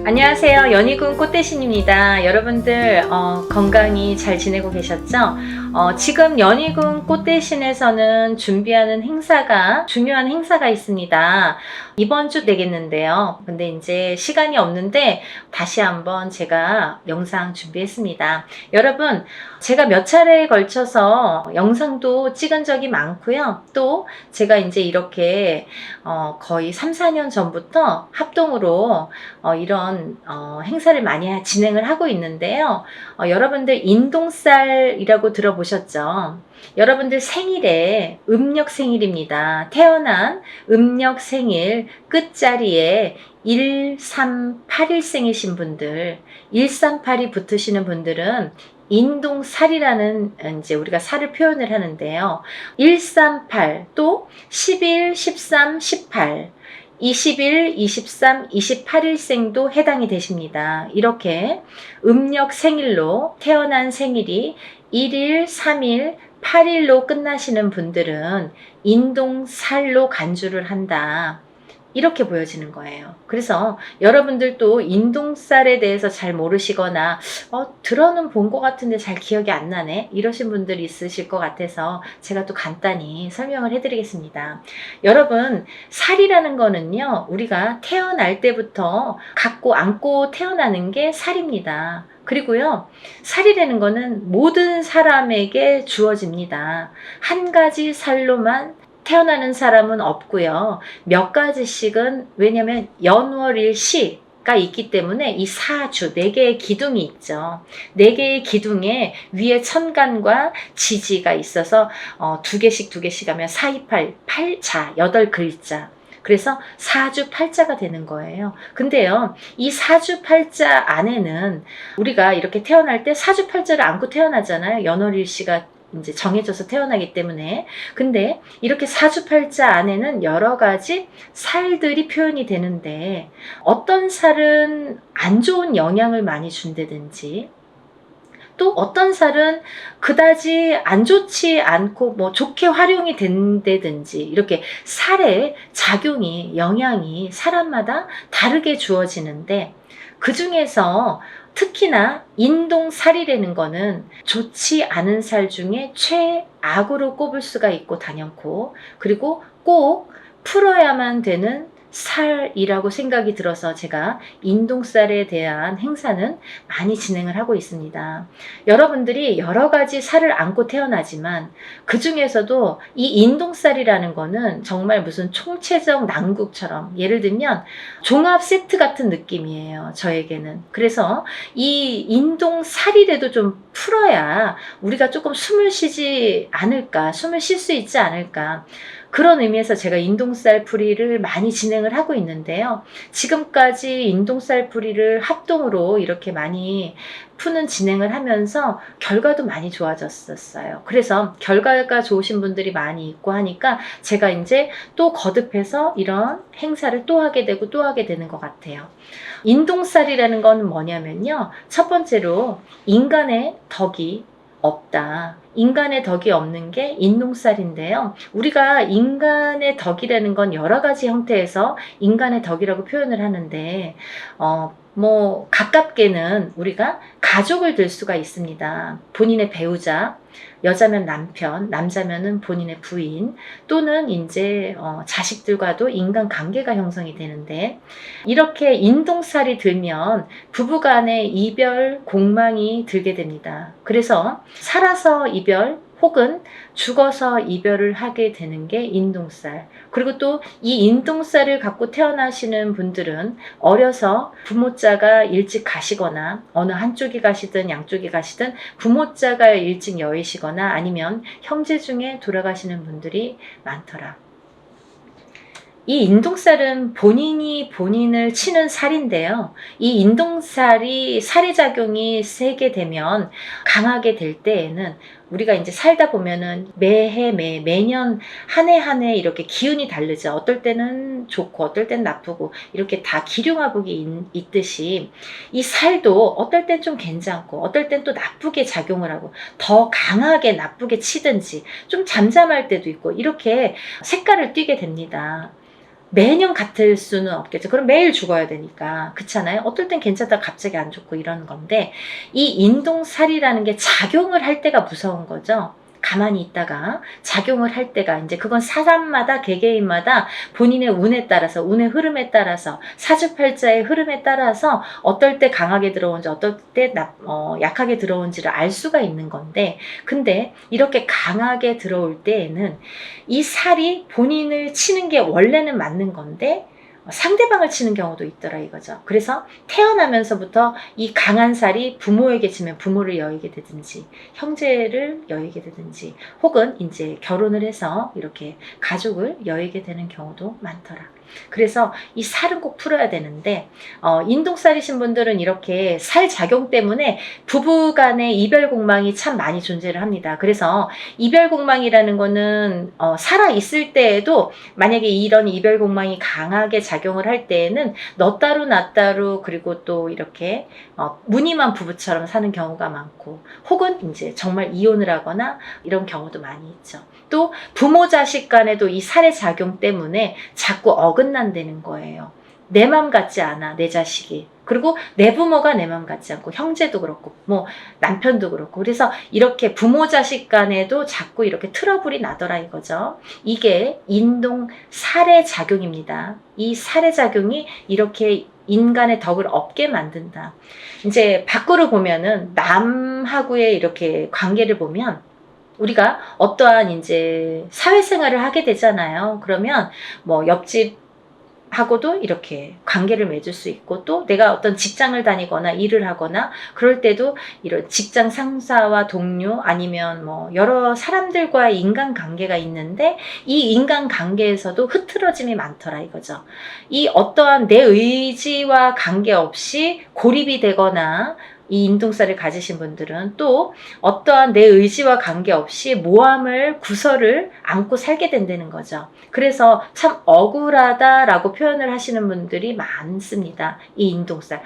안녕하세요. 연희군 꽃대신입니다. 여러분들 건강히 잘 지내고 계셨죠? 지금 연희군 꽃대신에서는 준비하는 중요한 행사가 있습니다. 이번 주 되겠는데요. 근데 이제 시간이 없는데 다시 한번 제가 영상 준비했습니다. 여러분, 제가 몇 차례에 걸쳐서 영상도 찍은 적이 많고요. 또 제가 이제 이렇게 거의 3, 4년 전부터 합동으로 이런 행사를 많이 진행을 하고 있는데요. 여러분들 인동살이라고 들어보셨죠? 여러분들 생일에 음력 생일입니다. 태어난 음력 생일 끝자리에 1381생이신 분들, 138이 붙으시는 분들은 인동살이라는 이제 우리가 살을 표현을 하는데요. 138, 또 11, 13, 18, 21, 23, 28일생도 해당이 되십니다. 이렇게 음력 생일로 태어난 생일이 1일, 3일, 8일로 끝나시는 분들은 인동살로 간주를 한다. 이렇게 보여지는 거예요. 그래서 여러분들도 인동살에 대해서 잘 모르시거나 들어는 본 것 같은데 잘 기억이 안 나네 이러신 분들이 있으실 것 같아서 제가 또 간단히 설명을 해드리겠습니다. 여러분, 살이라는 거는요, 우리가 태어날 때부터 갖고 안고 태어나는 게 살입니다. 그리고요, 살이라는 거는 모든 사람에게 주어집니다. 한 가지 살로만 태어나는 사람은 없고요. 몇 가지씩은, 왜냐면 연월일시가 있기 때문에 이 사주, 4개의 기둥이 있죠. 4개의 기둥에 위에 천간과 지지가 있어서 2개씩 하면 4, 2, 8, 8자, 8글자. 그래서 사주 팔자가 되는 거예요. 근데요, 이 사주 팔자 안에는 우리가 이렇게 태어날 때 사주 팔자를 안고 태어나잖아요. 연월일시가 이제 정해져서 태어나기 때문에. 근데 이렇게 사주팔자 안에는 여러 가지 살들이 표현이 되는데, 어떤 살은 안 좋은 영향을 많이 준다든지, 또 어떤 살은 그다지 안 좋지 않고 좋게 활용이 된다든지, 이렇게 살의 작용이, 영향이 사람마다 다르게 주어지는데, 그 중에서 특히나 인동살이라는 거는 좋지 않은 살 중에 최악으로 꼽을 수가 있고 단연코, 그리고 꼭 풀어야만 되는 살이라고 생각이 들어서 제가 인동살에 대한 행사는 많이 진행을 하고 있습니다. 여러분들이 여러 가지 살을 안고 태어나지만 그 중에서도 이 인동살이라는 거는 정말 무슨 총체적 난국처럼, 예를 들면 종합 세트 같은 느낌이에요, 저에게는. 그래서 이 인동살이라도 좀 풀어야 우리가 조금 숨을 쉬지 않을까, 숨을 쉴 수 있지 않을까, 그런 의미에서 제가 인동살 풀이를 많이 진행을 하고 있는데요. 지금까지 인동살 풀이를 합동으로 이렇게 많이 푸는 진행을 하면서 결과도 많이 좋아졌었어요. 그래서 결과가 좋으신 분들이 많이 있고 하니까 제가 이제 또 거듭해서 이런 행사를 또 하게 되고 또 하게 되는 것 같아요. 인동살이라는 건 뭐냐면요, 첫 번째로 인간의 덕이 없다. 인간의 덕이 없는 게 인동살인데요. 우리가 인간의 덕이라는 건 여러 가지 형태에서 인간의 덕이라고 표현을 하는데, 가깝게는 우리가 가족을 들 수가 있습니다. 본인의 배우자, 여자면 남편, 남자면은 본인의 부인, 또는 이제 자식들과도 인간관계가 형성이 되는데, 이렇게 인동살이 들면 부부간의 이별 공망이 들게 됩니다. 그래서 살아서 이별 혹은 죽어서 이별을 하게 되는 게 인동살. 그리고 또 이 인동살을 갖고 태어나시는 분들은 어려서 부모자가 일찍 가시거나, 어느 한쪽이 가시든 양쪽이 가시든 부모자가 일찍 여의시거나 아니면 형제 중에 돌아가시는 분들이 많더라. 이 인동살은 본인이 본인을 치는 살인데요. 이 인동살이 살의 작용이 세게 되면, 강하게 될 때에는 우리가 이제 살다 보면은 매년 한 해 한 해 이렇게 기운이 다르죠. 어떨 때는 좋고 어떨 때는 나쁘고 이렇게 다 기륭화복이 있듯이, 이 살도 어떨 땐 좀 괜찮고 어떨 땐 또 나쁘게 작용을 하고 더 강하게 나쁘게 치든지 좀 잠잠할 때도 있고, 이렇게 색깔을 띠게 됩니다. 매년 같을 수는 없겠죠. 그럼 매일 죽어야 되니까. 그렇잖아요. 어떨 땐 괜찮다가 갑자기 안 좋고 이런 건데, 이 인동살이라는 게 작용을 할 때가 무서운 거죠. 가만히 있다가 작용을 할 때가, 이제 그건 사람마다 개개인마다 본인의 운에 따라서, 운의 흐름에 따라서, 사주팔자의 흐름에 따라서 어떨 때 강하게 들어오는지 어떨 때 약하게 들어오는지를 알 수가 있는 건데, 근데 이렇게 강하게 들어올 때에는 이 살이 본인을 치는 게 원래는 맞는 건데 상대방을 치는 경우도 있더라 이거죠. 그래서 태어나면서부터 이 강한 살이 부모에게 치면 부모를 여의게 되든지, 형제를 여의게 되든지, 혹은 이제 결혼을 해서 이렇게 가족을 여의게 되는 경우도 많더라. 그래서 이 살은 꼭 풀어야 되는데, 인동살이신 분들은 이렇게 살 작용 때문에 부부 간의 이별 공망이 참 많이 존재를 합니다. 그래서 이별 공망이라는 거는 살아 있을 때에도 만약에 이런 이별 공망이 강하게 작용을 할 때에는 너 따로 나 따로, 그리고 또 이렇게 무늬만 부부처럼 사는 경우가 많고, 혹은 이제 정말 이혼을 하거나 이런 경우도 많이 있죠. 또 부모 자식 간에도 이 살의 작용 때문에 자꾸 어긋난다는 거예요. 내 맘 같지 않아, 내 자식이. 그리고 내 부모가 내 맘 같지 않고, 형제도 그렇고 뭐 남편도 그렇고. 그래서 이렇게 부모 자식 간에도 자꾸 이렇게 트러블이 나더라 이거죠. 이게 인동살의 작용입니다. 이 살의 작용이 이렇게 인간의 덕을 없게 만든다. 이제 밖으로 보면은 남하고의 이렇게 관계를 보면, 우리가 어떠한 이제 사회생활을 하게 되잖아요. 그러면 뭐 옆집하고도 이렇게 관계를 맺을 수 있고, 또 내가 어떤 직장을 다니거나 일을 하거나 그럴 때도 이런 직장 상사와 동료, 아니면 뭐 여러 사람들과의 인간관계가 있는데, 이 인간관계에서도 흐트러짐이 많더라 이거죠. 이 어떠한 내 의지와 관계없이 고립이 되거나, 이 인동살을 가지신 분들은 또 어떠한 내 의지와 관계없이 모함을, 구설을 안고 살게 된다는 거죠. 그래서 참 억울하다라고 표현을 하시는 분들이 많습니다. 이 인동살.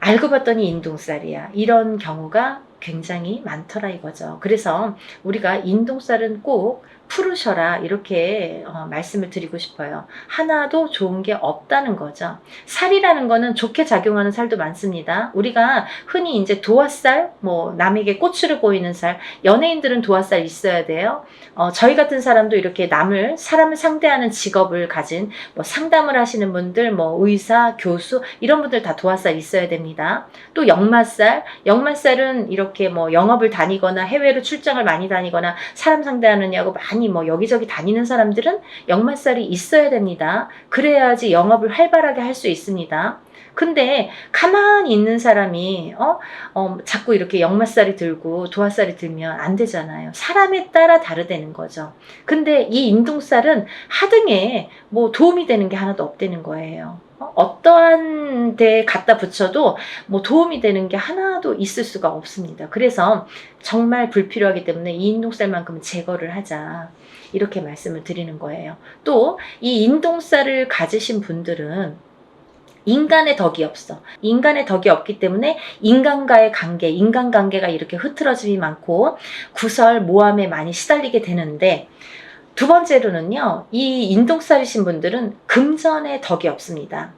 알고 봤더니 인동살이야. 이런 경우가 굉장히 많더라 이거죠. 그래서 우리가 인동살은 꼭 풀으셔라, 이렇게 말씀을 드리고 싶어요. 하나도 좋은 게 없다는 거죠. 살이라는 거는 좋게 작용하는 살도 많습니다. 우리가 흔히 이제 도화살, 뭐 남에게 꼬추를 보이는 살, 연예인들은 도화살 있어야 돼요. 저희 같은 사람도 이렇게 사람을 상대하는 직업을 가진, 뭐 상담을 하시는 분들, 뭐 의사, 교수, 이런 분들 다 도화살 있어야 됩니다. 또 역마살은 이렇게 뭐 영업을 다니거나 해외로 출장을 많이 다니거나 사람 상대하느냐고 많이 뭐 여기저기 다니는 사람들은 역마살이 있어야 됩니다. 그래야지 영업을 활발하게 할 수 있습니다. 근데 가만히 있는 사람이 자꾸 이렇게 역마살이 들고 도화살이 들면 안 되잖아요. 사람에 따라 다르다는 거죠. 근데 이 인동살은 하등에 뭐 도움이 되는 게 하나도 없다는 거예요. 어떠한 데 갖다 붙여도 뭐 도움이 되는 게 하나도 있을 수가 없습니다. 그래서 정말 불필요하기 때문에 이 인동살만큼은 제거를 하자, 이렇게 말씀을 드리는 거예요. 또 이 인동살을 가지신 분들은 인간의 덕이 없어. 인간의 덕이 없기 때문에 인간과의 관계, 인간관계가 이렇게 흐트러짐이 많고 구설, 모함에 많이 시달리게 되는데, 두 번째로는요, 이 인동살이신 분들은 금전의 덕이 없습니다.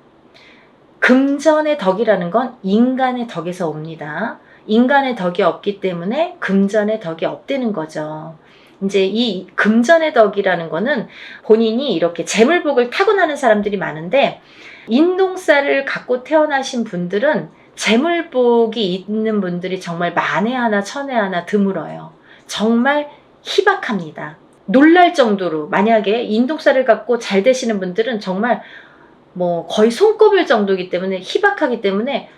금전의 덕이라는 건 인간의 덕에서 옵니다. 인간의 덕이 없기 때문에 금전의 덕이 없다는 거죠. 이제 이 금전의 덕이라는 거는 본인이 이렇게 재물복을 타고나는 사람들이 많은데, 인동살을 갖고 태어나신 분들은 재물복이 있는 분들이 정말 만에 하나 천에 하나 드물어요. 정말 희박합니다. 놀랄 정도로, 만약에 인동살을 갖고 잘 되시는 분들은 정말 뭐 거의 손꼽을 정도이기 때문에, 희박하기 때문에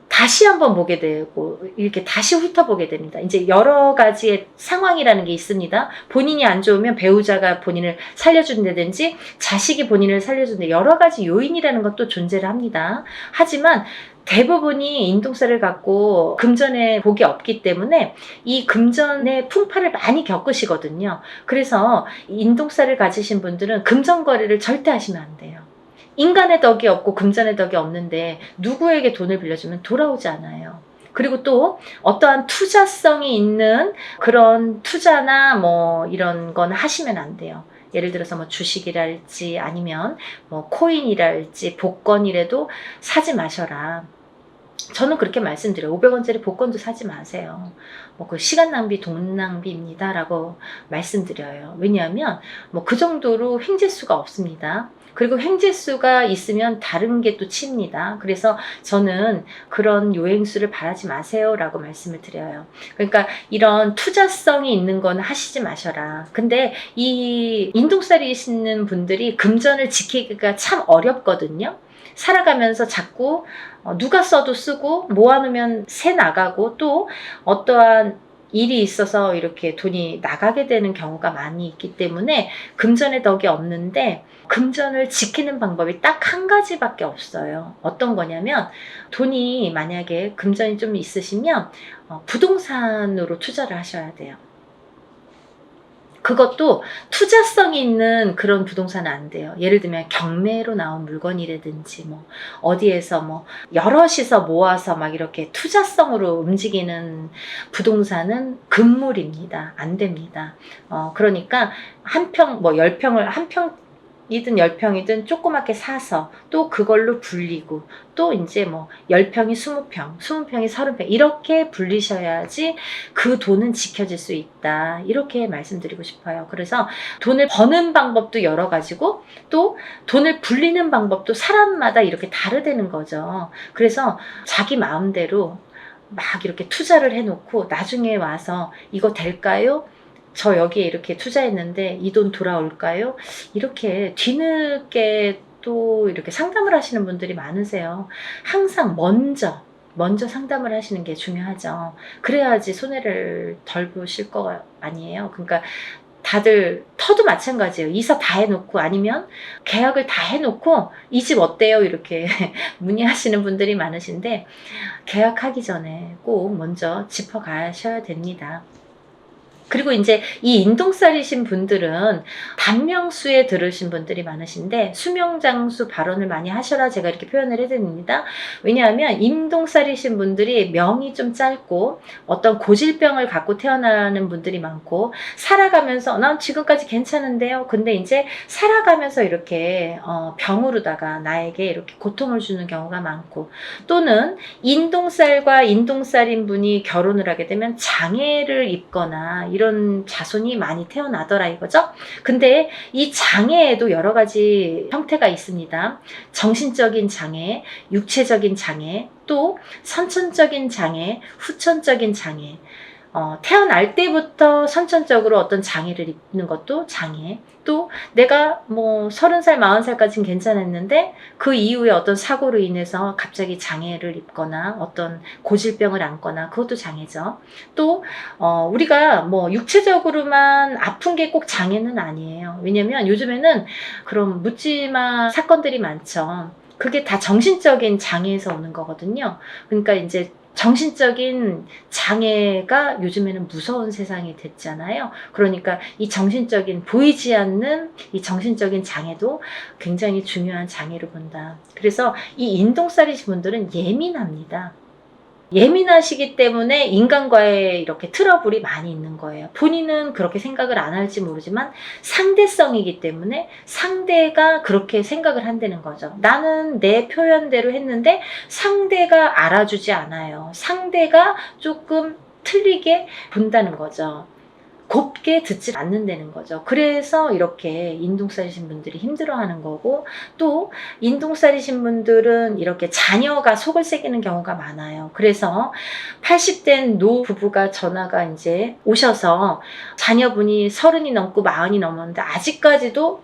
다시 한번 보게 되고 이렇게 다시 훑어보게 됩니다. 이제 여러 가지의 상황이라는 게 있습니다. 본인이 안 좋으면 배우자가 본인을 살려준다든지 자식이 본인을 살려준다, 여러 가지 요인이라는 것도 존재를 합니다. 하지만 대부분이 인동살을 갖고 금전의 복이 없기 때문에 이 금전의 풍파를 많이 겪으시거든요. 그래서 인동살을 가지신 분들은 금전 거래를 절대 하시면 안 돼요. 인간의 덕이 없고 금전의 덕이 없는데 누구에게 돈을 빌려주면 돌아오지 않아요. 그리고 또 어떠한 투자성이 있는 그런 투자나 뭐 이런 건 하시면 안 돼요. 예를 들어서 뭐 주식이랄지 아니면 뭐 코인이랄지 복권이라도 사지 마셔라. 저는 그렇게 말씀드려요. 500원짜리 복권도 사지 마세요. 뭐 그 시간 낭비, 돈 낭비입니다라고 말씀드려요. 왜냐하면 뭐 그 정도로 횡재수가 없습니다. 그리고 횡재수가 있으면 다른 게 또 칩니다. 그래서 저는 그런 요행수를 바라지 마세요라고 말씀을 드려요. 그러니까 이런 투자성이 있는 건 하시지 마셔라. 근데 이 인동살이시는 분들이 금전을 지키기가 참 어렵거든요. 살아가면서 자꾸 누가 써도 쓰고 모아놓으면 새 나가고 또 어떠한 일이 있어서 이렇게 돈이 나가게 되는 경우가 많이 있기 때문에 금전의 덕이 없는데 금전을 지키는 방법이 딱 한 가지밖에 없어요. 어떤 거냐면 돈이 만약에 금전이 좀 있으시면 부동산으로 투자를 하셔야 돼요. 그것도 투자성이 있는 그런 부동산은 안 돼요. 예를 들면 경매로 나온 물건이라든지 뭐 어디에서 뭐 여럿이서 모아서 막 이렇게 투자성으로 움직이는 부동산은 금물입니다. 안 됩니다. 그러니까 한 평, 뭐 10평을 한 평이든 10평이든 조그맣게 사서 또 그걸로 불리고 또 이제 뭐 10평이 20평, 20평이 30평 이렇게 불리셔야지 그 돈은 지켜질 수 있다. 이렇게 말씀드리고 싶어요. 그래서 돈을 버는 방법도 여러 가지고 또 돈을 불리는 방법도 사람마다 이렇게 다르다는 거죠. 그래서 자기 마음대로 막 이렇게 투자를 해놓고 나중에 와서 이거 될까요? 저 여기에 이렇게 투자했는데 이 돈 돌아올까요? 이렇게 뒤늦게 또 이렇게 상담을 하시는 분들이 많으세요. 항상 먼저 상담을 하시는 게 중요하죠. 그래야지 손해를 덜 보실 거 아니에요. 그러니까 다들 터도 마찬가지예요. 이사 다 해놓고 아니면 계약을 다 해놓고 이 집 어때요? 이렇게 문의하시는 분들이 많으신데 계약하기 전에 꼭 먼저 짚어가셔야 됩니다. 그리고 이제 이 인동살이신 분들은 단명수에 들으신 분들이 많으신데 수명장수 발언을 많이 하셔라 제가 이렇게 표현을 해드립니다. 왜냐하면 인동살이신 분들이 명이 좀 짧고 어떤 고질병을 갖고 태어나는 분들이 많고 살아가면서 난 지금까지 괜찮은데요. 근데 이제 살아가면서 이렇게 병으로다가 나에게 이렇게 고통을 주는 경우가 많고 또는 인동살과 인동살인 분이 결혼을 하게 되면 장애를 입거나 이런 자손이 많이 태어나더라 이거죠. 근데 이 장애에도 여러 가지 형태가 있습니다. 정신적인 장애, 육체적인 장애, 또 선천적인 장애, 후천적인 장애. 태어날 때부터 선천적으로 어떤 장애를 입는 것도 장애. 또 내가 뭐 30살, 40살까지는 괜찮았는데 그 이후에 어떤 사고로 인해서 갑자기 장애를 입거나 어떤 고질병을 안거나 그것도 장애죠. 또 우리가 뭐 육체적으로만 아픈 게 꼭 장애는 아니에요. 왜냐면 요즘에는 그런 묻지마 사건들이 많죠. 그게 다 정신적인 장애에서 오는 거거든요. 그러니까 이제 정신적인 장애가 요즘에는 무서운 세상이 됐잖아요. 그러니까 이 정신적인 보이지 않는 이 정신적인 장애도 굉장히 중요한 장애로 본다. 그래서 이 인동살이신 분들은 예민합니다. 예민하시기 때문에 인간과의 이렇게 트러블이 많이 있는 거예요. 본인은 그렇게 생각을 안 할지 모르지만 상대성이기 때문에 상대가 그렇게 생각을 한다는 거죠. 나는 내 표현대로 했는데 상대가 알아주지 않아요. 상대가 조금 틀리게 본다는 거죠. 곱게 듣지 않는다는 거죠. 그래서 이렇게 인동살이신 분들이 힘들어하는 거고 또 인동살이신 분들은 이렇게 자녀가 속을 새기는 경우가 많아요. 그래서 80된 노부부가 전화가 이제 오셔서 자녀분이 30이 넘고 40이 넘었는데 아직까지도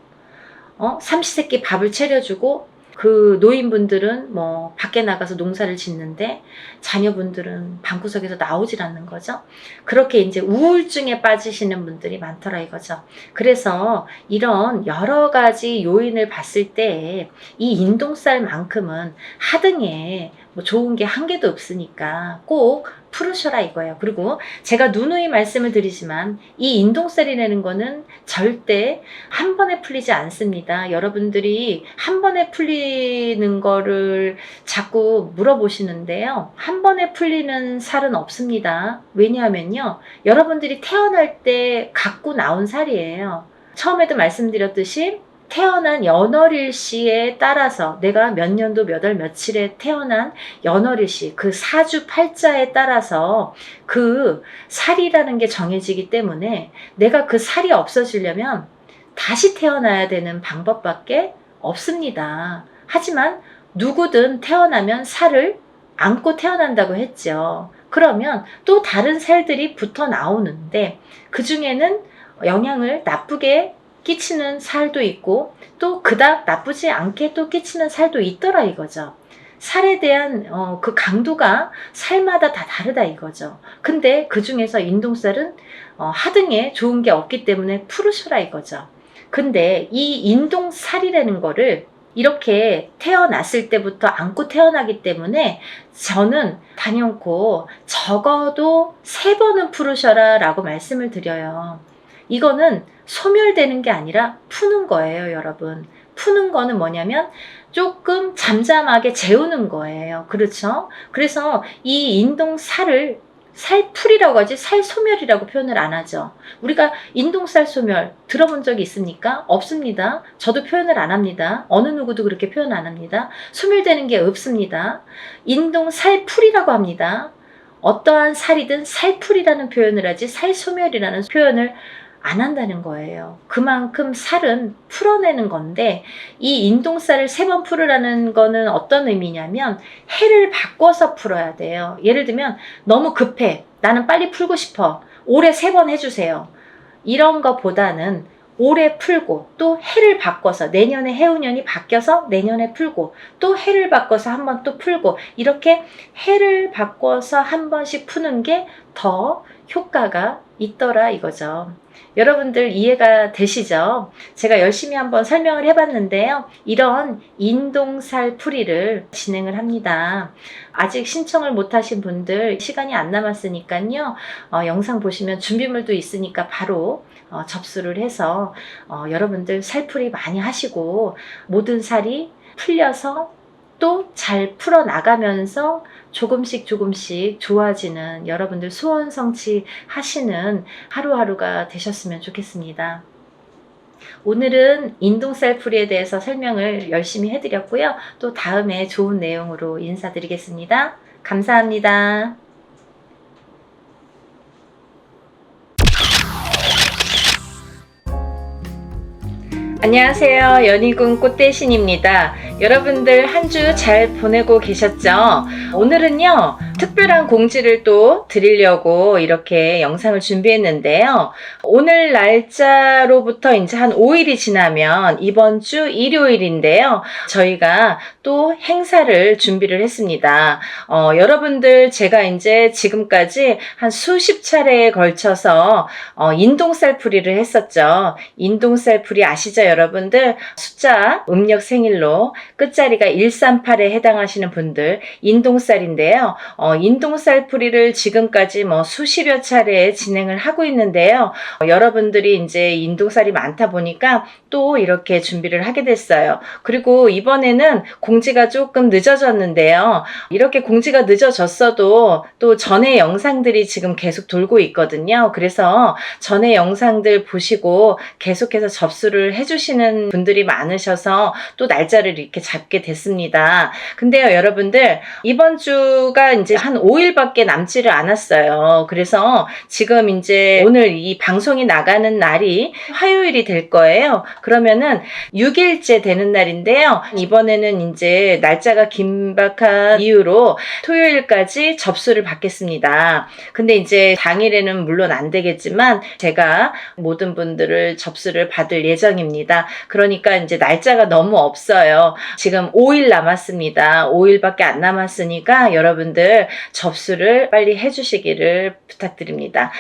삼시세끼 밥을 차려주고 그 노인분들은 뭐 밖에 나가서 농사를 짓는데 자녀분들은 방구석에서 나오질 않는 거죠. 그렇게 이제 우울증에 빠지시는 분들이 많더라 이거죠. 그래서 이런 여러 가지 요인을 봤을 때 이 인동살만큼은 하등에 뭐 좋은 게 한 개도 없으니까 꼭 풀으셔라 이거예요. 그리고 제가 누누이 말씀을 드리지만 이 인동살이라는 거는 절대 한 번에 풀리지 않습니다. 여러분들이 한 번에 풀리는 거를 자꾸 물어보시는데요. 한 번에 풀리는 살은 없습니다. 왜냐하면요. 여러분들이 태어날 때 갖고 나온 살이에요. 처음에도 말씀드렸듯이 태어난 연월일시에 따라서 내가 몇 년도 몇 월 며칠에 태어난 연월일시 그 사주 팔자에 따라서 그 살이라는 게 정해지기 때문에 내가 그 살이 없어지려면 다시 태어나야 되는 방법밖에 없습니다. 하지만 누구든 태어나면 살을 안고 태어난다고 했죠. 그러면 또 다른 살들이 붙어 나오는데 그 중에는 영향을 나쁘게 끼치는 살도 있고 또 그닥 나쁘지 않게 또 끼치는 살도 있더라 이거죠. 살에 대한 그 강도가 살마다 다 다르다 이거죠. 근데 그 중에서 인동살은 하등에 좋은 게 없기 때문에 푸르셔라 이거죠. 근데 이 인동살이라는 거를 이렇게 태어났을 때부터 안고 태어나기 때문에 저는 단연코 적어도 3번은 푸르셔라 라고 말씀을 드려요. 이거는 소멸되는 게 아니라 푸는 거예요, 여러분. 푸는 거는 뭐냐면 조금 잠잠하게 재우는 거예요. 그렇죠? 그래서 이 인동살을 살풀이라고 하지 살소멸이라고 표현을 안 하죠. 우리가 인동살 소멸 들어본 적이 있습니까? 없습니다. 저도 표현을 안 합니다. 어느 누구도 그렇게 표현 안 합니다. 소멸되는 게 없습니다. 인동살풀이라고 합니다. 어떠한 살이든 살풀이라는 표현을 하지 살소멸이라는 표현을 안 한다는 거예요. 그만큼 살은 풀어내는 건데 이 인동살을 3번 풀으라는 거는 어떤 의미냐면 해를 바꿔서 풀어야 돼요. 예를 들면 너무 급해. 나는 빨리 풀고 싶어. 올해 3번 해주세요. 이런 것보다는 올해 풀고 또 해를 바꿔서 내년에 해운년이 바뀌어서 내년에 풀고 또 해를 바꿔서 한 번 또 풀고 이렇게 해를 바꿔서 한 번씩 푸는 게 더 효과가 있더라 이거죠. 여러분들 이해가 되시죠? 제가 열심히 한번 설명을 해봤는데요. 이런 인동살 풀이를 진행을 합니다. 아직 신청을 못하신 분들 시간이 안 남았으니까요. 영상 보시면 준비물도 있으니까 바로 접수를 해서 여러분들 살풀이 많이 하시고 모든 살이 풀려서 또 잘 풀어나가면서 조금씩 좋아지는 여러분들 소원 성취하시는 하루하루가 되셨으면 좋겠습니다. 오늘은 인동살 풀이에 대해서 설명을 열심히 해드렸고요. 또 다음에 좋은 내용으로 인사드리겠습니다. 감사합니다. 안녕하세요. 연희군 꽃대신입니다. 여러분들 한 주 잘 보내고 계셨죠? 오늘은요, 특별한 공지를 또 드리려고 이렇게 영상을 준비했는데요. 오늘 날짜로부터 이제 한 5일이 지나면 이번 주 일요일인데요. 저희가 또 행사를 준비를 했습니다. 여러분들 제가 이제 지금까지 한 수십 차례에 걸쳐서 인동살풀이를 했었죠. 인동살풀이 아시죠, 여러분들? 숫자 음력 생일로 끝자리가 138에 해당하시는 분들 인동살인데요. 인동살풀이를 지금까지 수십여 차례 진행을 하고 있는데요. 여러분들이 이제 인동살이 많다 보니까 또 이렇게 준비를 하게 됐어요. 그리고 이번에는 공지가 조금 늦어졌는데요. 이렇게 공지가 늦어졌어도 또 전에 영상들이 지금 계속 돌고 있거든요. 그래서 전에 영상들 보시고 계속해서 접수를 해주시는 분들이 많으셔서 또 날짜를 이렇게 잡게 됐습니다. 근데요, 여러분들 이번 주가 이제 한 5일밖에 남지를 않았어요. 그래서 지금 이제 오늘 이 방송이 나가는 날이 화요일이 될 거예요. 그러면은 6일째 되는 날인데요. 이번에는 이제 날짜가 긴박한 이유로 토요일까지 접수를 받겠습니다. 근데 이제 당일에는 물론 안 되겠지만 제가 모든 분들을 접수를 받을 예정입니다. 그러니까 이제 날짜가 너무 없어요. 지금 5일 남았습니다. 5일밖에 안 남았으니까 여러분들 접수를 빨리 해주시기를 부탁드립니다.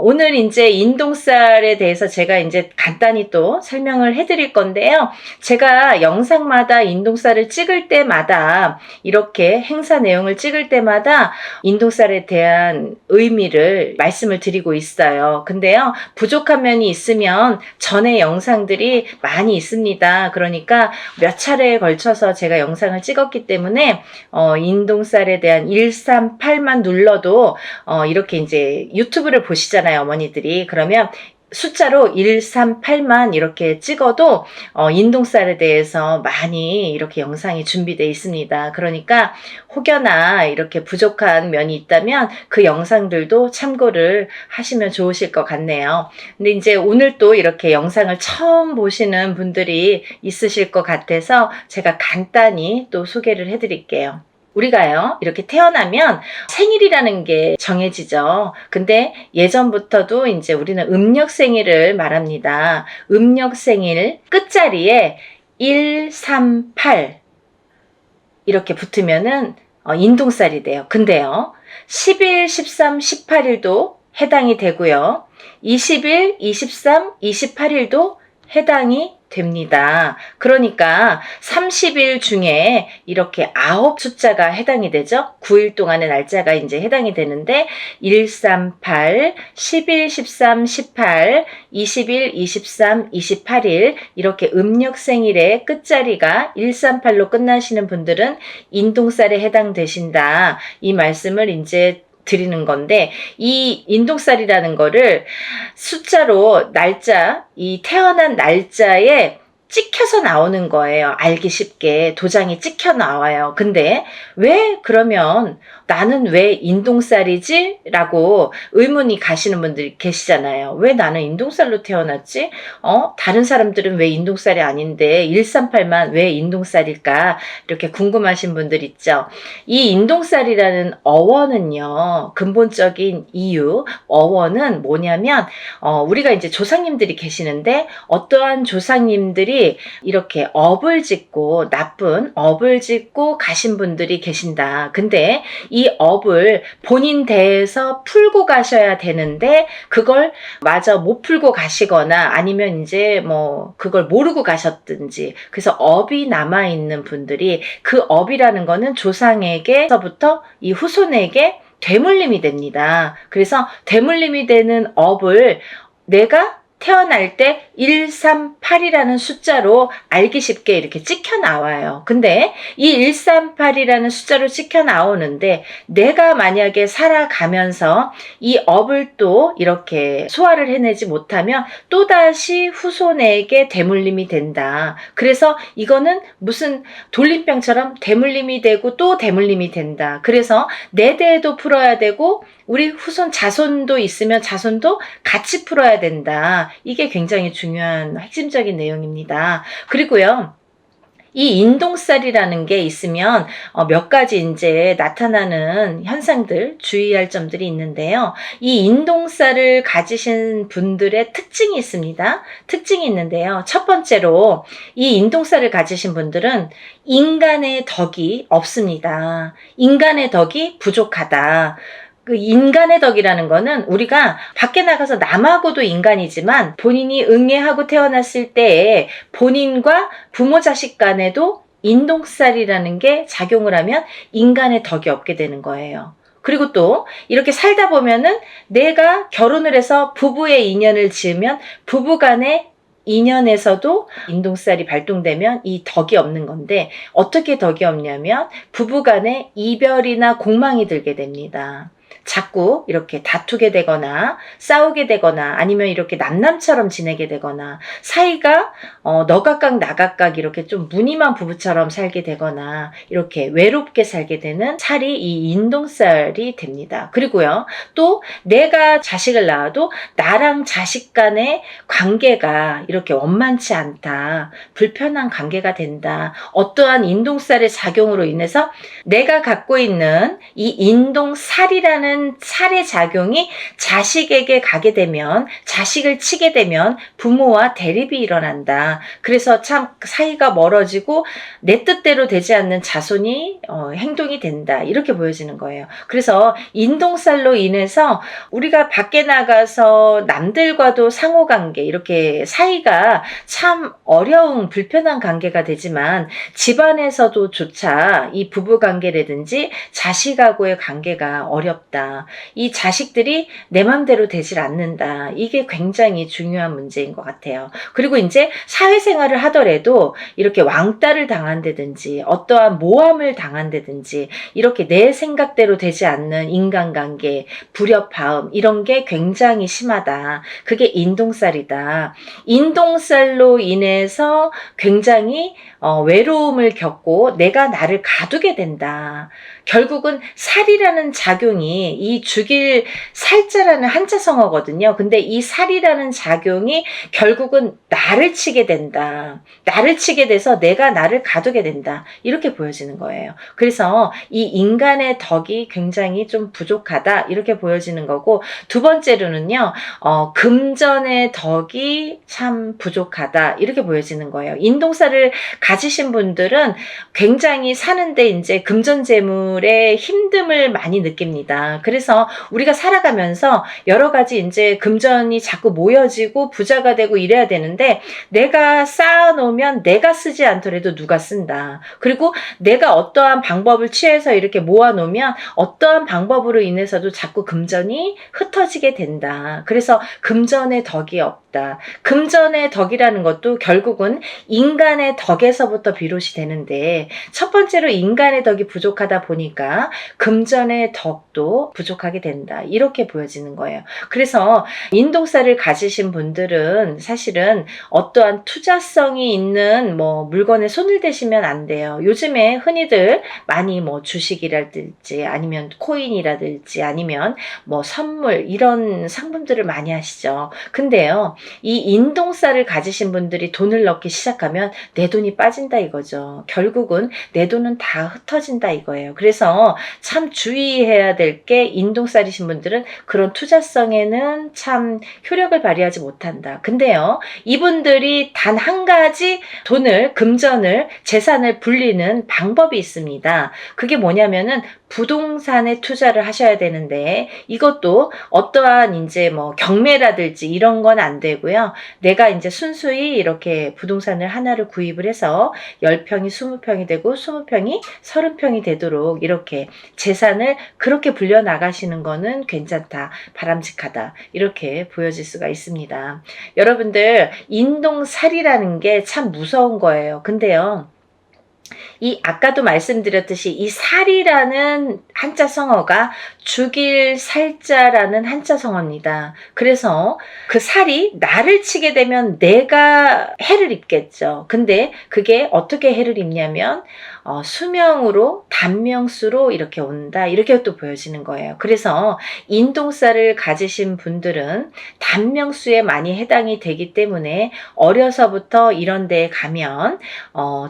오늘 이제 인동살에 대해서 제가 이제 간단히 또 설명을 해드릴 건데요. 제가 영상마다 인동살을 찍을 때마다 이렇게 행사 내용을 찍을 때마다 인동살에 대한 의미를 말씀을 드리고 있어요. 근데요, 부족한 면이 있으면 전에 영상들이 많이 있습니다. 그러니까 몇 차례에 걸쳐서 제가 영상을 찍었기 때문에 인동살에 대한 138만 눌러도 이렇게 이제 유튜브를 보시잖아요, 어머니들이. 그러면 숫자로 138만 이렇게 찍어도 인동살에 대해서 많이 이렇게 영상이 준비되어 있습니다. 그러니까 혹여나 이렇게 부족한 면이 있다면 그 영상들도 참고를 하시면 좋으실 것 같네요. 근데 이제 오늘 또 이렇게 영상을 처음 보시는 분들이 있으실 것 같아서 제가 간단히 또 소개를 해드릴게요. 우리가요, 이렇게 태어나면 생일이라는 게 정해지죠. 근데 예전부터도 이제 우리는 음력 생일을 말합니다. 음력 생일 끝자리에 138 이렇게 붙으면은 인동살이 돼요. 근데요, 10일, 13, 18일도 해당이 되고요. 20일, 23, 28일도 해당이 됩니다. 그러니까 30일 중에 이렇게 9 숫자가 해당이 되죠. 9일 동안의 날짜가 이제 해당이 되는데 138, 11, 13, 18, 20일, 23, 28일 이렇게 음력 생일의 끝자리가 138로 끝나시는 분들은 인동살에 해당되신다. 이 말씀을 이제 드리는 건데, 이 인동살이라는 거를 숫자로 날짜, 이 태어난 날짜에 찍혀서 나오는 거예요. 알기 쉽게 도장이 찍혀 나와요. 근데 왜 그러면 나는 왜 인동살이지? 라고 의문이 가시는 분들이 계시잖아요. 왜 나는 인동살로 태어났지? 다른 사람들은 왜 인동살이 아닌데 138만 왜 인동살일까? 이렇게 궁금하신 분들 있죠. 이 인동살이라는 어원은요, 근본적인 이유, 어원은 뭐냐면, 우리가 이제 조상님들이 계시는데, 어떠한 조상님들이 이렇게 업을 짓고, 나쁜 업을 짓고 가신 분들이 계신다. 근데 이 업을 본인 대에서 풀고 가셔야 되는데, 그걸 마저 못 풀고 가시거나, 아니면 이제 뭐, 그걸 모르고 가셨든지, 그래서 업이 남아있는 분들이 그 업이라는 거는 조상에게서부터 이 후손에게 되물림이 됩니다. 그래서 되물림이 되는 업을 내가 태어날 때 138이라는 숫자로 알기 쉽게 이렇게 찍혀 나와요. 근데 이 138이라는 숫자로 찍혀 나오는데 내가 만약에 살아가면서 이 업을 또 이렇게 소화를 해내지 못하면 또다시 후손에게 대물림이 된다. 그래서 이거는 무슨 돌림병처럼 대물림이 되고 또 대물림이 된다. 그래서 내 대에도 풀어야 되고 우리 후손 자손도 있으면 자손도 같이 풀어야 된다. 이게 굉장히 중요한 핵심적인 내용입니다. 그리고요, 이 인동살이라는 게 있으면 몇 가지 이제 나타나는 현상들, 주의할 점들이 있는데요. 이 인동살을 가지신 분들의 특징이 있습니다. 특징이 있는데요. 첫 번째로 이 인동살을 가지신 분들은 인간의 덕이 없습니다. 인간의 덕이 부족하다. 그 인간의 덕이라는 거는 우리가 밖에 나가서 남하고도 인간이지만 본인이 응애하고 태어났을 때에 본인과 부모 자식 간에도 인동살이라는 게 작용을 하면 인간의 덕이 없게 되는 거예요. 그리고 또 이렇게 살다 보면은 내가 결혼을 해서 부부의 인연을 지으면 부부 간의 인연에서도 인동살이 발동되면 이 덕이 없는 건데 어떻게 덕이 없냐면 부부 간에 이별이나 공망이 들게 됩니다. 자꾸 이렇게 다투게 되거나 싸우게 되거나 아니면 이렇게 남남처럼 지내게 되거나 사이가 너 각각 나 각각 이렇게 좀 무늬만 부부처럼 살게 되거나 이렇게 외롭게 살게 되는 살이 이 인동살이 됩니다. 그리고요, 또 내가 자식을 낳아도 나랑 자식 간의 관계가 이렇게 원만치 않다, 불편한 관계가 된다, 어떠한 인동살의 작용으로 인해서 내가 갖고 있는 이 인동살이라는 살의 작용이 자식에게 가게 되면, 자식을 치게 되면 부모와 대립이 일어난다. 그래서 참 사이가 멀어지고 내 뜻대로 되지 않는 자손이 행동이 된다. 이렇게 보여지는 거예요. 그래서 인동살로 인해서 우리가 밖에 나가서 남들과도 상호관계, 이렇게 사이가 참 어려운 불편한 관계가 되지만 집안에서도 조차 이 부부관계라든지 자식하고의 관계가 어렵다. 없다. 이 자식들이 내 맘대로 되질 않는다. 이게 굉장히 중요한 문제인 것 같아요. 그리고 이제 사회생활을 하더라도 이렇게 왕따를 당한다든지 어떠한 모함을 당한다든지 이렇게 내 생각대로 되지 않는 인간관계, 불협화음 이런 게 굉장히 심하다. 그게 인동살이다. 인동살로 인해서 굉장히 외로움을 겪고 내가 나를 가두게 된다. 결국은 살이라는 작용이 이 죽일 살자라는 한자성어거든요. 근데 이 살이라는 작용이 결국은 나를 치게 된다. 나를 치게 돼서 내가 나를 가두게 된다. 이렇게 보여지는 거예요. 그래서 이 인간의 덕이 굉장히 좀 부족하다. 이렇게 보여지는 거고, 두 번째로는요, 금전의 덕이 참 부족하다. 이렇게 보여지는 거예요. 인동살을 가지신 분들은 굉장히 사는데 이제 금전재물의 힘듦을 많이 느낍니다. 그래서 우리가 살아가면서 여러 가지 이제 금전이 자꾸 모여지고 부자가 되고 이래야 되는데 내가 쌓아놓으면 내가 쓰지 않더라도 누가 쓴다. 그리고 내가 어떠한 방법을 취해서 이렇게 모아놓으면 어떠한 방법으로 인해서도 자꾸 금전이 흩어지게 된다. 그래서 금전의 덕이 없다. 금전의 덕이라는 것도 결국은 인간의 덕에서부터 비롯이 되는데 첫 번째로 인간의 덕이 부족하다 보니까 금전의 덕도 부족하게 된다. 이렇게 보여지는 거예요. 그래서 인동살을 가지신 분들은 사실은 어떠한 투자성이 있는 물건에 손을 대시면 안 돼요. 요즘에 흔히들 많이 주식이라든지 아니면 코인이라든지 아니면 선물 이런 상품들을 많이 하시죠. 근데요, 이 인동살을 가지신 분들이 돈을 넣기 시작하면 내 돈이 빠진다 이거죠. 결국은 내 돈은 다 흩어진다 이거예요. 그래서 참 주의해야 될 게 인동살이신 분들은 그런 투자성에는 참 효력을 발휘하지 못한다. 근데요, 이분들이 단 한 가지 돈을, 금전을, 재산을 불리는 방법이 있습니다. 그게 뭐냐면은 부동산에 투자를 하셔야 되는데 이것도 어떠한 이제 경매라든지 이런 건 안 되고요. 내가 이제 순수히 이렇게 부동산을 하나를 구입을 해서 10평이 20평이 되고 20평이 30평이 되도록 이렇게 재산을 그렇게 불려 나가시는 거는 괜찮다. 바람직하다. 이렇게 보여질 수가 있습니다. 여러분들 인동살이라는 게 참 무서운 거예요. 근데요. 아까도 말씀드렸듯이 이 살이라는 한자 성어가 죽일 살자라는 한자 성어입니다. 그래서 그 살이 나를 치게 되면 내가 해를 입겠죠. 근데 그게 어떻게 해를 입냐면 수명으로 단명수로 이렇게 온다. 이렇게 또 보여지는 거예요. 그래서 인동살을 가지신 분들은 단명수에 많이 해당이 되기 때문에 어려서부터 이런 데에 가면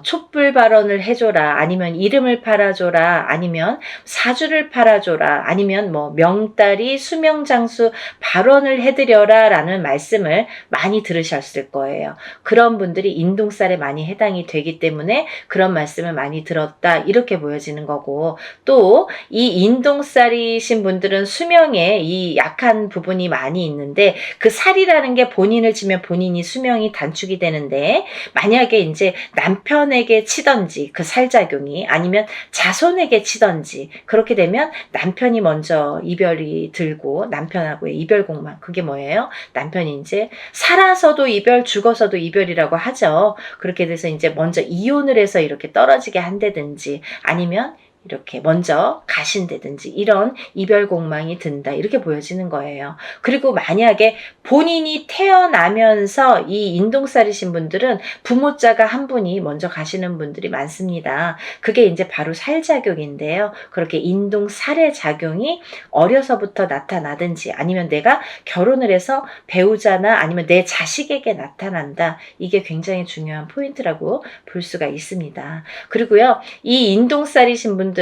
촛불 발언을 해줘라, 아니면 이름을 팔아줘라, 아니면 사주를 팔아줘라, 아니면 명다리 수명장수 발언을 해드려라 라는 말씀을 많이 들으셨을 거예요. 그런 분들이 인동살에 많이 해당이 되기 때문에 그런 말씀을 많이 들었다 이렇게 보여지는 거고, 또 이 인동살이신 분들은 수명에 이 약한 부분이 많이 있는데 그 살이라는 게 본인을 치면 본인이 수명이 단축이 되는데 만약에 이제 남편에게 치던지 그 살작용이 아니면 자손에게 치던지 그렇게 되면 남편이 먼저 이별이 들고 남편하고의 이별공망, 그게 뭐예요? 남편이 이제 살아서도 이별, 죽어서도 이별이라고 하죠. 그렇게 돼서 이제 먼저 이혼을 해서 이렇게 떨어지게 한다든지 아니면 이렇게 먼저 가신다든지 이런 이별 공망이 든다 이렇게 보여지는 거예요. 그리고 만약에 본인이 태어나면서 이 인동살이신 분들은 부모자가 한 분이 먼저 가시는 분들이 많습니다. 그게 이제 바로 살작용인데요. 그렇게 인동살의 작용이 어려서부터 나타나든지 아니면 내가 결혼을 해서 배우자나 아니면 내 자식에게 나타난다. 이게 굉장히 중요한 포인트라고 볼 수가 있습니다. 그리고요, 이 인동살이신 분들은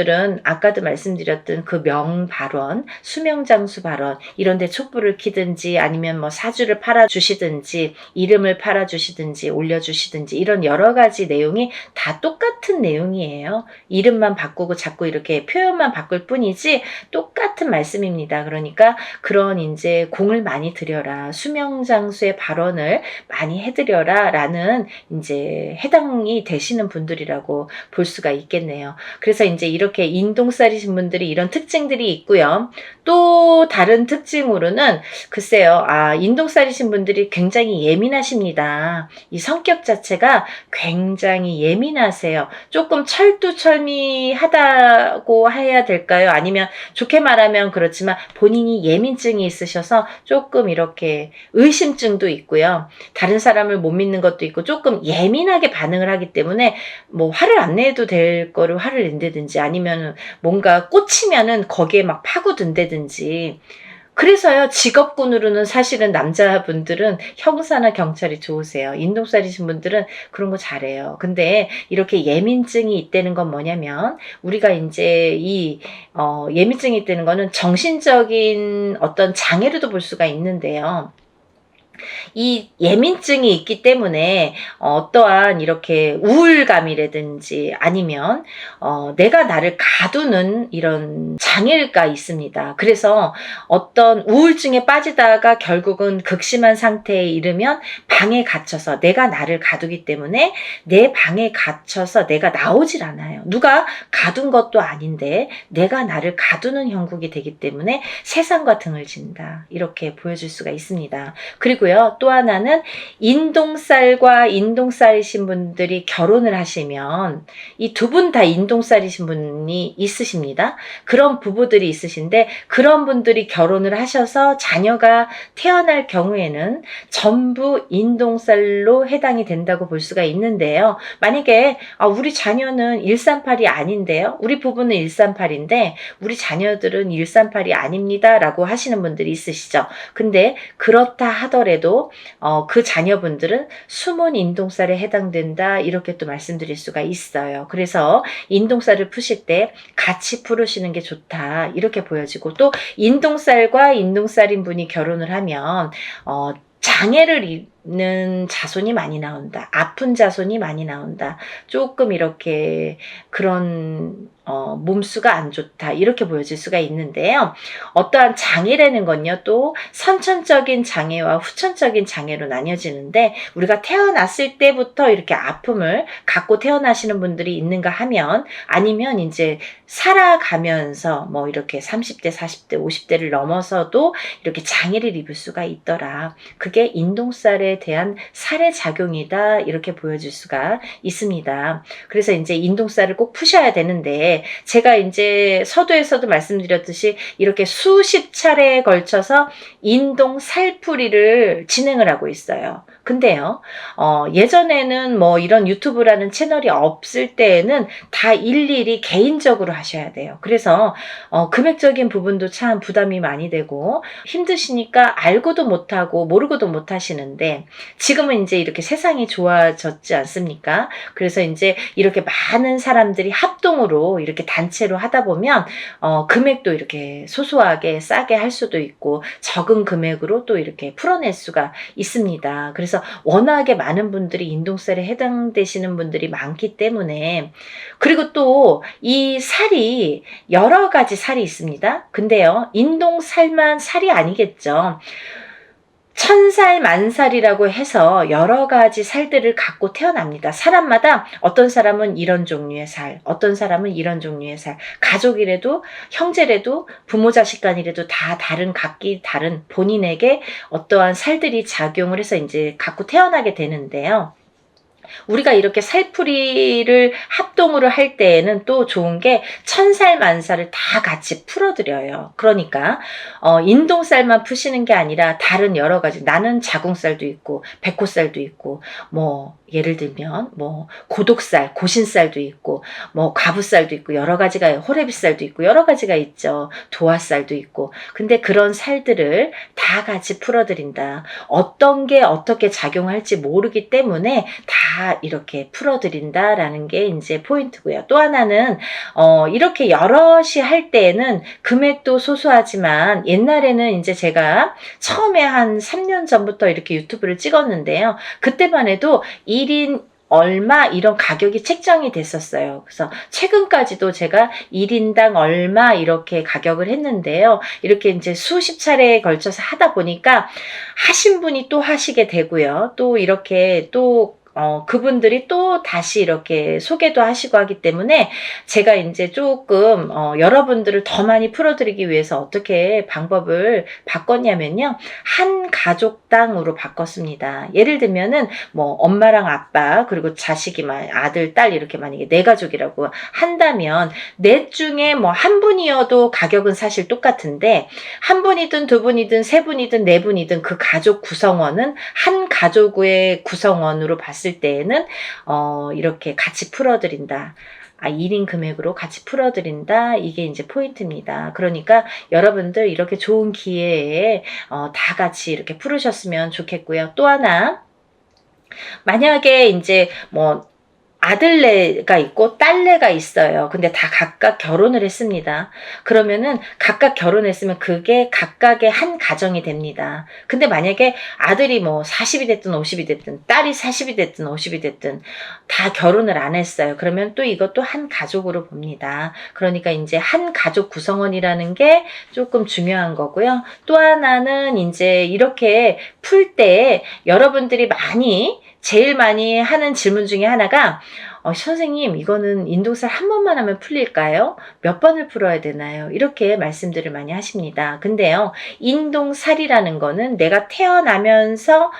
아까도 말씀드렸던 그 명발언, 수명장수 발언 이런 데 촛불을 켜든지 아니면 사주를 팔아주시든지 이름을 팔아주시든지 올려주시든지 이런 여러 가지 내용이 다 똑같은 내용이에요. 이름만 바꾸고 자꾸 이렇게 표현만 바꿀 뿐이지 똑같은 말씀입니다. 그러니까 그런 이제 공을 많이 들여라, 수명장수의 발언을 많이 해드려라 라는 이제 해당이 되시는 분들이라고 볼 수가 있겠네요. 그래서 이제 이렇게 인동살이신 분들이 이런 특징들이 있고요. 또 다른 특징으로는 글쎄요, 인동살이신 분들이 굉장히 예민하십니다. 이 성격 자체가 굉장히 예민하세요. 조금 철두철미하다고 해야 될까요? 아니면 좋게 말하면 그렇지만 본인이 예민증이 있으셔서 조금 이렇게 의심증도 있고요. 다른 사람을 못 믿는 것도 있고 조금 예민하게 반응을 하기 때문에 뭐 화를 안 내도 될 거를 화를 낸다든지 아니면 뭔가 꽂히면은 거기에 막 파고든다든지. 그래서요, 직업군으로는 사실은 남자분들은 형사나 경찰이 좋으세요. 인동살이신 분들은 그런 거 잘해요. 근데 이렇게 예민증이 있다는 건 뭐냐면, 우리가 이제 예민증이 있다는 거는 정신적인 어떤 장애로도 볼 수가 있는데요. 이 예민증이 있기 때문에 어떠한 이렇게 우울감이라든지 아니면 내가 나를 가두는 이런 장애가 있습니다. 그래서 어떤 우울증에 빠지다가 결국은 극심한 상태에 이르면 방에 갇혀서 내가 나를 가두기 때문에 내 방에 갇혀서 내가 나오질 않아요. 누가 가둔 것도 아닌데 내가 나를 가두는 형국이 되기 때문에 세상과 등을 진다. 이렇게 보여줄 수가 있습니다. 그리고요, 또 하나는 인동살과 인동살이신 분들이 결혼을 하시면 이 두 분 다 인동살이신 분이 있으십니다. 그런 부부들이 있으신데 그런 분들이 결혼을 하셔서 자녀가 태어날 경우에는 전부 인동살로 해당이 된다고 볼 수가 있는데요. 만약에 우리 자녀는 138이 아닌데요. 우리 부부는 138인데 우리 자녀들은 138이 아닙니다. 라고 하시는 분들이 있으시죠. 근데 그렇다 하더라도 그 자녀분들은 숨은 인동살에 해당된다. 이렇게 또 말씀드릴 수가 있어요. 그래서 인동살을 푸실 때 같이 풀으시는 게 좋다. 이렇게 보여지고 또 인동살과 인동살인 분이 결혼을 하면 장애를 입는 자손이 많이 나온다. 아픈 자손이 많이 나온다. 조금 이렇게 그런 몸수가 안 좋다. 이렇게 보여질 수가 있는데요. 어떠한 장애라는 건요. 또 선천적인 장애와 후천적인 장애로 나뉘어지는데 우리가 태어났을 때부터 이렇게 아픔을 갖고 태어나시는 분들이 있는가 하면 아니면 이제 살아가면서 뭐 이렇게 30대, 40대, 50대를 넘어서도 이렇게 장애를 입을 수가 있더라. 그게 인동살에 대한 살해작용이다. 이렇게 보여줄 수가 있습니다. 그래서 이제 인동살을 꼭 푸셔야 되는데 제가 이제 서두에서도 말씀드렸듯이 이렇게 수십 차례에 걸쳐서 인동살풀이를 진행을 하고 있어요. 근데요, 예전에는 뭐 이런 유튜브라는 채널이 없을 때에는 다 일일이 개인적으로 하셔야 돼요. 그래서 금액적인 부분도 참 부담이 많이 되고 힘드시니까 알고도 못하고 모르고도 못하시는데 지금은 이제 이렇게 세상이 좋아졌지 않습니까? 그래서 이제 이렇게 많은 사람들이 합동으로 이렇게 단체로 하다 보면 금액도 이렇게 소소하게 싸게 할 수도 있고 적은 금액으로 또 이렇게 풀어낼 수가 있습니다. 그래서 워낙에 많은 분들이 인동살에 해당되시는 분들이 많기 때문에 그리고 또 이 살이 여러 가지 살이 있습니다. 근데요, 인동살만 살이 아니겠죠. 천살, 만살이라고 해서 여러 가지 살들을 갖고 태어납니다. 사람마다 어떤 사람은 이런 종류의 살, 어떤 사람은 이런 종류의 살, 가족이라도 형제라도 부모 자식 간이라도 다 각기 다른 본인에게 어떠한 살들이 작용을 해서 이제 갖고 태어나게 되는데요. 우리가 이렇게 살풀이를 합동으로 할 때에는 또 좋은 게 천살 만살을 다 같이 풀어드려요. 그러니까 인동살만 푸시는 게 아니라 다른 여러 가지 나는 자궁살도 있고 백호살도 있고 뭐 예를 들면 뭐 고독살, 고신살도 있고 뭐 과부살도 있고 여러 가지가 호래비살도 있고 여러 가지가 있죠. 도화살도 있고 근데 그런 살들을 다 같이 풀어드린다. 어떤 게 어떻게 작용할지 모르기 때문에 다 이렇게 풀어드린다라는 게 이제 포인트고요. 또 하나는 이렇게 여럿이 할 때에는 금액도 소소하지만 옛날에는 이제 제가 처음에 한 3년 전부터 이렇게 유튜브를 찍었는데요. 그때만 해도 1인 얼마 이런 가격이 책정이 됐었어요. 그래서 최근까지도 제가 1인당 얼마 이렇게 가격을 했는데요. 이렇게 이제 수십 차례에 걸쳐서 하다 보니까 하신 분이 또 하시게 되고요. 또 이렇게 또 그분들이 또 다시 이렇게 소개도 하시고 하기 때문에 제가 이제 조금 여러분들을 더 많이 풀어드리기 위해서 어떻게 방법을 바꿨냐면요. 한 가족당으로 바꿨습니다. 예를 들면은 뭐 엄마랑 아빠 그리고 자식이 아들, 딸 이렇게 만약에 네 가족이라고 한다면 넷 중에 뭐 한 분이어도 가격은 사실 똑같은데 한 분이든 두 분이든 세 분이든 네 분이든 그 가족 구성원은 한 가족의 구성원으로 봤을 때에는 이렇게 같이 풀어드린다. 1인 금액으로 같이 풀어드린다. 이게 이제 포인트입니다. 그러니까 여러분들 이렇게 좋은 기회에 다 같이 이렇게 풀으셨으면 좋겠고요. 또 하나, 만약에 이제 뭐 아들네가 있고 딸네가 있어요. 근데 다 각각 결혼을 했습니다. 그러면은 각각 결혼했으면 그게 각각의 한 가정이 됩니다. 근데 만약에 아들이 뭐 40이 됐든 50이 됐든 딸이 40이 됐든 50이 됐든 다 결혼을 안 했어요. 그러면 또 이것도 한 가족으로 봅니다. 그러니까 이제 한 가족 구성원이라는 게 조금 중요한 거고요. 또 하나는 이제 이렇게 풀 때 여러분들이 제일 많이 하는 질문 중에 하나가 선생님 이거는 인동살 한 번만 하면 풀릴까요? 몇 번을 풀어야 되나요? 이렇게 말씀들을 많이 하십니다. 근데요, 인동살이라는 거는 내가 태어나면서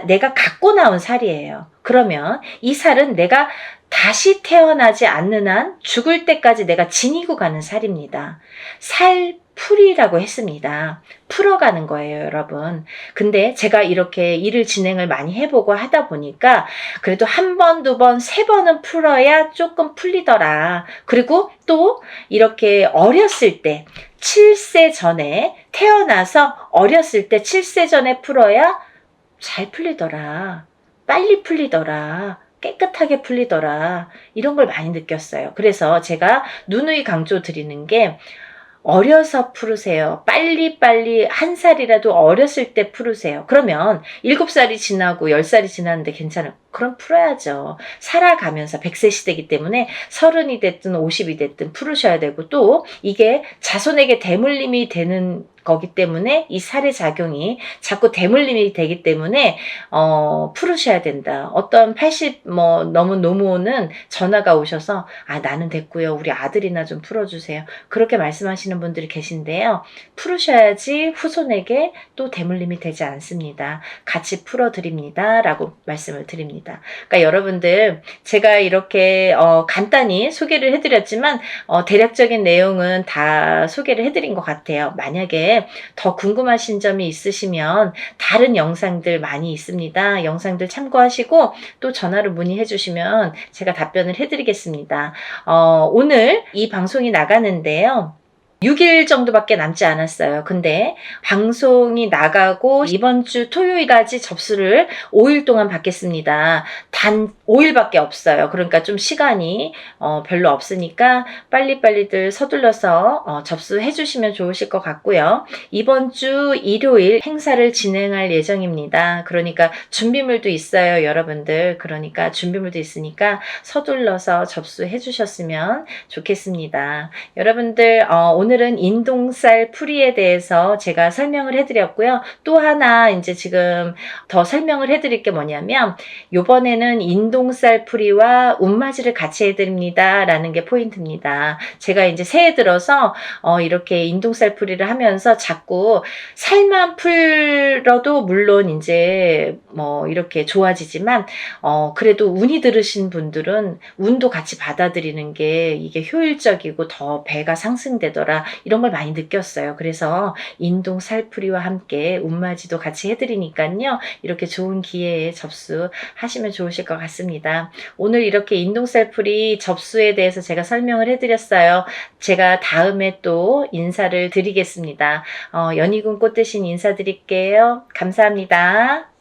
내가 갖고 나온 살이에요. 그러면 이 살은 내가 다시 태어나지 않는 한 죽을 때까지 내가 지니고 가는 살입니다. 살풀이라고 했습니다. 풀어가는 거예요, 여러분. 근데 제가 이렇게 일을 진행을 많이 해보고 하다 보니까 그래도 한 번, 두 번, 세 번은 풀어야 조금 풀리더라. 그리고 또 이렇게 어렸을 때 7세 전에 태어나서 어렸을 때 7세 전에 풀어야 잘 풀리더라. 빨리 풀리더라. 깨끗하게 풀리더라. 이런 걸 많이 느꼈어요. 그래서 제가 누누이 강조 드리는 게 어려서 풀으세요. 빨리빨리 한 살이라도 어렸을 때 풀으세요. 그러면 7살이 지나고 10살이 지났는데 괜찮아요. 그럼 풀어야죠. 살아가면서 100세 시대이기 때문에 30이 됐든 50이 됐든 풀으셔야 되고 또 이게 자손에게 대물림이 되는 거기 때문에 이 살의 작용이 자꾸 대물림이 되기 때문에 풀으셔야 된다. 어떤 80 넘은 노모는 전화가 오셔서 나는 됐고요. 우리 아들이나 좀 풀어주세요. 그렇게 말씀하시는 분들이 계신데요. 풀으셔야지 후손에게 또 대물림이 되지 않습니다. 같이 풀어드립니다. 라고 말씀을 드립니다. 그러니까 여러분들 제가 이렇게 간단히 소개를 해드렸지만 대략적인 내용은 다 소개를 해드린 것 같아요. 만약에 더 궁금하신 점이 있으시면 다른 영상들 많이 있습니다. 영상들 참고하시고 또 전화로 문의해 주시면 제가 답변을 해드리겠습니다. 오늘 이 방송이 나가는데요. 6일 정도밖에 남지 않았어요. 근데 방송이 나가고 이번 주 토요일까지 접수를 5일 동안 받겠습니다. 단 5일밖에 없어요. 그러니까 좀 시간이 별로 없으니까 빨리빨리들 서둘러서 접수해 주시면 좋으실 것 같고요. 이번 주 일요일 행사를 진행할 예정입니다. 그러니까 준비물도 있어요, 여러분들. 그러니까 준비물도 있으니까 서둘러서 접수해 주셨으면 좋겠습니다. 여러분들 오늘은 인동살 풀이에 대해서 제가 설명을 해드렸고요. 또 하나 이제 지금 더 설명을 해드릴 게 뭐냐면 요번에는 인동살 풀이와 움맞이를 같이 해드립니다. 라는 게 포인트입니다. 제가 이제 새해 들어서 이렇게 인동살 풀이를 하면서 자꾸 살만 풀어도 물론 이제 뭐 이렇게 좋아지지만 그래도 운이 들으신 분들은 운도 같이 받아들이는 게 이게 효율적이고 더 배가 상승되더라. 이런 걸 많이 느꼈어요. 그래서 인동 살풀이와 함께 운맞이도 같이 해드리니까요. 이렇게 좋은 기회에 접수하시면 좋으실 것 같습니다. 오늘 이렇게 인동 살풀이 접수에 대해서 제가 설명을 해드렸어요. 제가 다음에 또 인사를 드리겠습니다. 연희군 꽃 대신 인사드릴게요. 감사합니다.